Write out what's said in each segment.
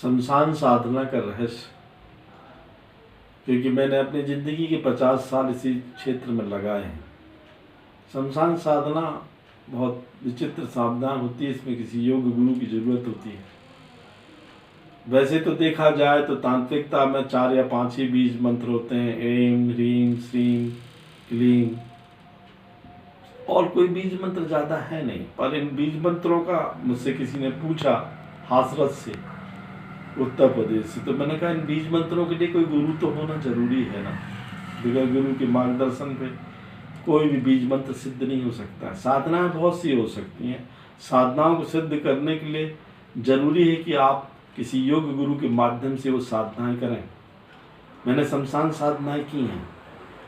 शमशान साधना का रहस्य, क्योंकि मैंने अपनी ज़िंदगी के 50 साल इसी क्षेत्र में लगाए हैं। शमशान साधना बहुत विचित्र साधना होती है, इसमें किसी योग गुरु की ज़रूरत होती है। वैसे तो देखा जाए तो तांत्रिकता में 4 या 5 ही बीज मंत्र होते हैं, ऐं ह्रीं श्रीं क्लीं, और कोई बीज मंत्र ज़्यादा है नहीं। पर इन बीज मंत्रों का मुझसे किसी ने पूछा हासरत से, उत्तर प्रदेश से, तो मैंने कहा इन बीज मंत्रों के लिए कोई गुरु तो होना जरूरी है ना। बगैर गुरु के मार्गदर्शन पे कोई भी बीज मंत्र सिद्ध नहीं हो सकता। साधनाएं बहुत सी हो सकती हैं, साधनाओं को सिद्ध करने के लिए जरूरी है कि आप किसी योग गुरु के माध्यम से वो साधनाएं करें। मैंने शमशान साधनाएं की हैं।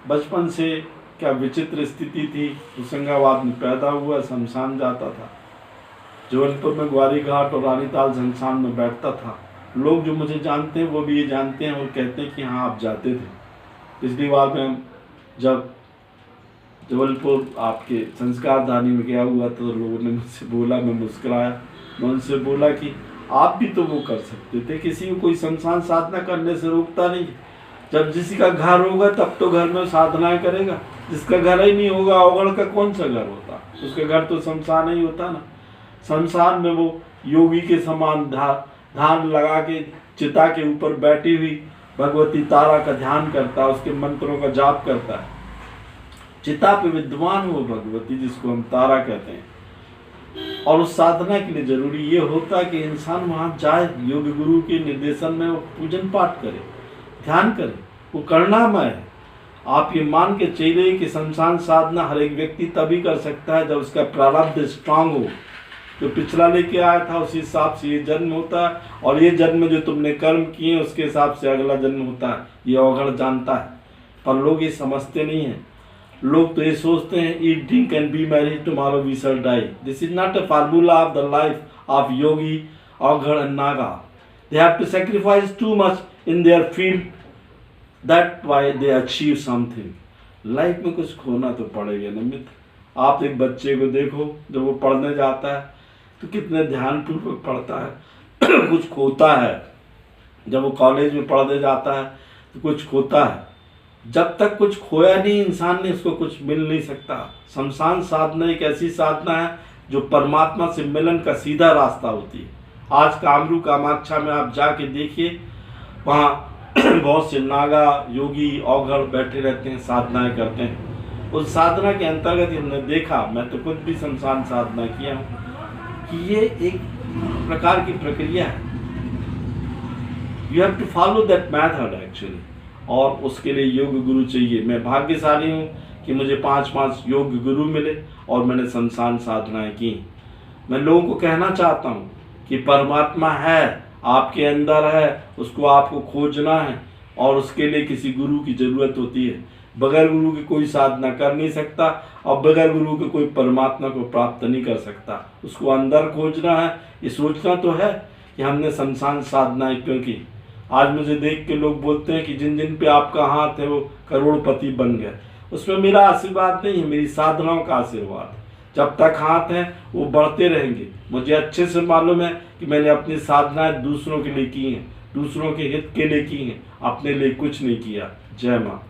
बचपन से क्या विचित्र स्थिति थी, होशंगाबाद में पैदा हुआ, शमशान जाता था, जबलपुर में ग्वारी घाट और रानीताल शमशान में बैठता था। लोग जो मुझे जानते हैं वो भी ये जानते हैं और कहते हैं कि हाँ आप जाते थे। पिछली बार मैं जब जबलपुर आपके संस्कार दानी में गया हुआ तो लोगों ने मुझसे बोला, मैं मुस्कुराया, मैं उनसे बोला कि आप भी तो वो कर सकते थे, किसी को कोई शमशान साधना करने से रोकता नहीं। जब किसी का घर होगा तब तो घर में साधनाएं करेगा, जिसका घर ही नहीं होगा अवगढ़ का कौन सा घर होता, उसका घर तो शमशान ही होता ना। शमशान में वो योगी के समान ध्यान लगा के चिता के ऊपर बैठी हुई भगवती तारा का ध्यान करता है, उसके मंत्रों का जाप करता है। चिता पे विद्वान हो भगवती, जिसको हम तारा कहते हैं। और उस साधना के लिए जरूरी ये होता है कि इंसान वहां जाए, योग गुरु के निर्देशन में वो पूजन पाठ करे, ध्यान करे, वो करनामय है। आप ये मान के चलिए कि शमशान साधना हर एक व्यक्ति तभी कर सकता है जब उसका प्रारब्ध स्ट्रांग हो। जो पिछला लेके आया था उसी हिसाब से ये जन्म होता है, और ये जन्म जो तुमने कर्म किए उसके हिसाब से अगला जन्म होता है, ये अवगढ़ जानता है। पर लोग ये समझते नहीं हैं। लोग तो ये सोचते हैं eat drink and be married tomorrow we shall die. This is not a formula of the life of yogi Aughad and Naga. They have to sacrifice too much in their field, that why they achieve something. Life में कुछ खोना तो पड़ेगा ना मित्र। आप एक बच्चे को देखो, जब वो पढ़ने जाता है तो कितने ध्यानपूर्वक पढ़ता है कुछ खोता है। जब वो कॉलेज में पढ़ने जाता है तो कुछ खोता है। जब तक कुछ खोया नहीं इंसान ने, उसको कुछ मिल नहीं सकता। शमशान साधना एक ऐसी साधना है जो परमात्मा से मिलन का सीधा रास्ता होती है। आज कामरू कामाक्षा में आप जाके देखिए, वहाँ बहुत से नागा योगी अवगढ़ बैठे रहते हैं, साधनाएं करते हैं। उस साधना के अंतर्गत हमने देखा, मैं तो खुद भी शमशान साधना किया हूँ, कि ये एक प्रकार की प्रक्रिया है। You have to follow that method actually, और उसके लिए योग गुरु चाहिए। मैं भाग्यशाली हूँ कि मुझे 5 योग गुरु मिले और मैंने शमशान साधनाएं की। मैं लोगों को कहना चाहता हूँ कि परमात्मा है, आपके अंदर है, उसको आपको खोजना है, और उसके लिए किसी गुरु की ज़रूरत होती है। बगैर गुरु के कोई साधना कर नहीं सकता, और बगैर गुरु के कोई परमात्मा को प्राप्त नहीं कर सकता। उसको अंदर खोजना है। ये सोचना तो है कि हमने शमशान साधनाएं क्यों की। आज मुझे देख के लोग बोलते हैं कि जिन जिन पे आपका हाथ है वो करोड़पति बन गए। उसमें मेरा आशीर्वाद नहीं है, मेरी साधनाओं का आशीर्वाद है। जब तक हाथ हैं वो बढ़ते रहेंगे। मुझे अच्छे से मालूम है कि मैंने अपनी साधनाएं दूसरों के लिए की हैं, दूसरों के हित के लिए की हैं, अपने लिए कुछ नहीं किया। जय माँ।